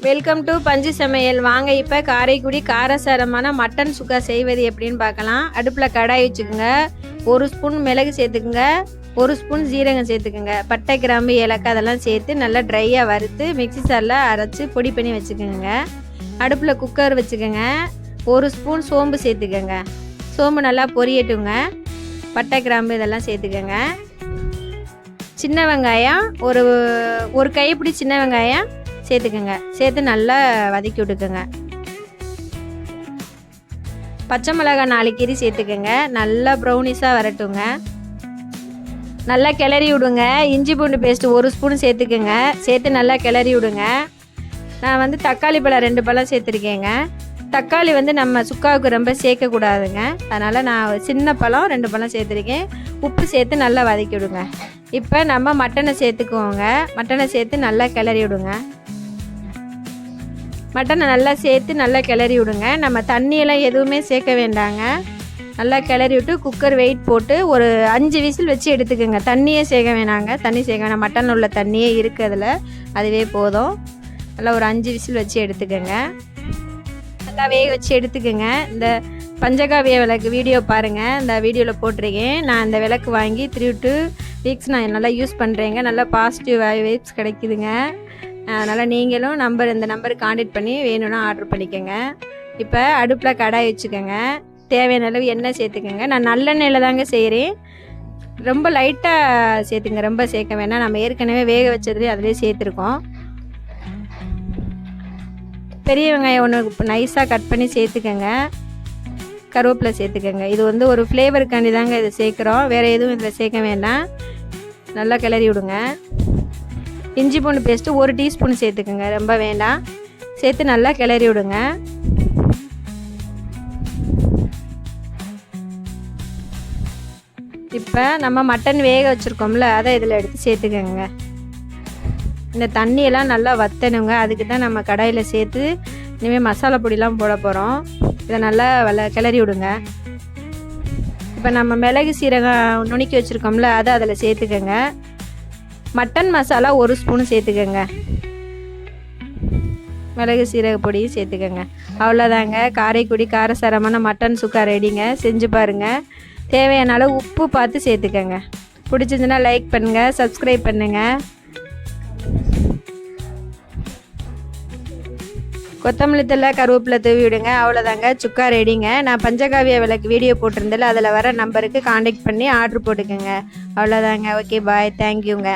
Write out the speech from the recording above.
Welcome to பஞ்சு சமையல். வாங்க இப்போ காரைக்குடி காரசாரமான மட்டன் சுக்கா செய்வது எப்படின்னு பார்க்கலாம். அடுப்பில் கடாய் வச்சுக்கோங்க. 1 ஸ்பூன் மிளகு சேர்த்துக்குங்க, 1 ஸ்பூன் ஜீரகம் சேர்த்துக்குங்க, பட்டை கிராம்பு ஏலக்காய் அதெல்லாம் சேர்த்து நல்லா ட்ரையாக வறுத்து மிக்ஸி சாரில் அரைச்சி பொடி பண்ணி வச்சுக்கோங்க. அடுப்பில் குக்கர் வச்சுக்கோங்க. 1 ஸ்பூன் சோம்பு சேர்த்துக்கோங்க. சோம்பு நல்லா பொரியட்டுங்க. பட்டை கிராம்பு இதெல்லாம் சேர்த்துக்கோங்க. சின்ன வெங்காயம் ஒரு கைப்பிடி சின்ன வெங்காயம் சேர்த்துக்கோங்க. சேர்த்து நல்லா வதக்கி விட்டுக்கோங்க. பச்சை மிளகாய் 4 கீரி சேர்த்துக்கோங்க. நல்லா ப்ரௌனிஸாக வரட்டுங்க. நல்லா கிளறி விடுங்க. இஞ்சி பூண்டு பேஸ்ட்டு 1 ஸ்பூன் சேர்த்துக்கோங்க. சேர்த்து நல்லா கிளறி விடுங்க. நான் தக்காளி பழம் 2 பழம் சேர்த்துருக்கேங்க. தக்காளி நம்ம சுக்காவுக்கு ரொம்ப சேர்க்கக்கூடாதுங்க. அதனால் நான் சின்ன பழம் 2 பழம் சேர்த்துருக்கேன். உப்பு சேர்த்து நல்லா வதக்கி விடுங்க. இப்போ நம்ம மட்டனை சேர்த்துக்குவோங்க. மட்டனை சேர்த்து நல்லா கிளறி விடுங்க. மட்டனை நல்லா சேர்த்து நல்லா கிளறி விடுங்க. நம்ம தண்ணியெல்லாம் எதுவுமே சேர்க்க வேண்டாங்க. நல்லா கிளறி விட்டு குக்கர் வெயிட் போட்டு ஒரு 5 விசில் வச்சு எடுத்துக்கோங்க. தண்ணியே சேர்க்க வேணாங்க. தண்ணி சேர்க்க வேணாம். மட்டனில் உள்ள தண்ணியே இருக்கிறதுல அதுவே போதும். நல்லா ஒரு 5 விசில் வச்சு எடுத்துக்கோங்க. நல்லா வேக வச்சு எடுத்துக்கோங்க. இந்த பஞ்சகாவிய விளக்கு வீடியோ பாருங்கள். இந்த வீடியோவில் போட்டிருக்கேன். நான் இந்த விளக்கு வாங்கி 3 to 2 வீக்ஸ் நான் நல்லா யூஸ் பண்ணுறேங்க. நல்லா பாசிட்டிவ் வைப்ஸ் கிடைக்குதுங்க. அதனால் நீங்களும் இந்த நம்பருக்கு கான்டாக்ட் பண்ணி வேணும்னா ஆர்டர் பண்ணிக்கோங்க. இப்போ அடுப்பில் கடாய் வச்சுக்கோங்க. தேவையான அளவு எண்ணெய் சேர்த்துக்கோங்க. நான் நல்லெண்ணெயில் தாங்க செய்கிறேன். ரொம்ப லைட்டாக சேர்த்துங்க, ரொம்ப சேர்க்க வேணாம். நம்ம ஏற்கனவே வேக வச்சதுலேயே அதிலே சேர்த்துருக்கோம். பெரிய வெங்காயம் ஒன்று நைஸாக கட் பண்ணி சேர்த்துக்கோங்க. கருவேப்பிலை சேர்த்துக்கோங்க. இது ஒரு ஃப்ளேவருக்காண்டி தாங்க இதை சேர்க்குறோம். வேறு எதுவும் இதில் சேர்க்க வேண்டாம். நல்லா கிளறி விடுங்க. இஞ்சி பூண்டு பேஸ்ட்டு 1 டீஸ்பூன் சேர்த்துக்கோங்க. ரொம்ப வேண்டாம். சேர்த்து நல்லா கிளறி விடுங்க. இப்போ நம்ம மட்டன் வேக வச்சுருக்கோம்ல, அதை இதில் எடுத்து சேர்த்துக்கோங்க. இந்த தண்ணியெல்லாம் நல்லா வற்றணுங்க. அதுக்கு தான் நம்ம கடாயில் சேர்த்து இனிமேல் மசாலா பொடிலாம் போட போகிறோம். இதை நல்லா கிளறி விடுங்க. இப்போ நம்ம மிளகு சீரகம் நுணுக்கி வச்சுருக்கோம்ல, அதை அதில் சேர்த்துக்கோங்க. மட்டன் மசாலா 1 ஸ்பூன் சேர்த்துக்கோங்க. மிளகு சீரக பொடியும் சேர்த்துக்கோங்க. அவ்வளோதாங்க. காரைக்குடி காரசாரமான மட்டன் சுக்கா ரெடிங்க. செஞ்சு பாருங்கள். தேவையான அளவு உப்பு பார்த்து சேர்த்துக்கோங்க. பிடிச்சிருந்துன்னா லைக் பண்ணுங்கள், சப்ஸ்கிரைப் பண்ணுங்கள். கொத்தமல்லி தழை கருவேப்பிலை தூவி விடுங்க. அவ்வளோதாங்க, சுக்கா ரெடிங்க. நான் பஞ்சகாவிய விளக்கு வீடியோ போட்டிருந்தேன். அதில் வர நம்பருக்கு கான்டாக்ட் பண்ணி ஆர்டர் போட்டுக்கோங்க. அவ்வளோதாங்க. ஓகே, பாய், தேங்க்யூங்க.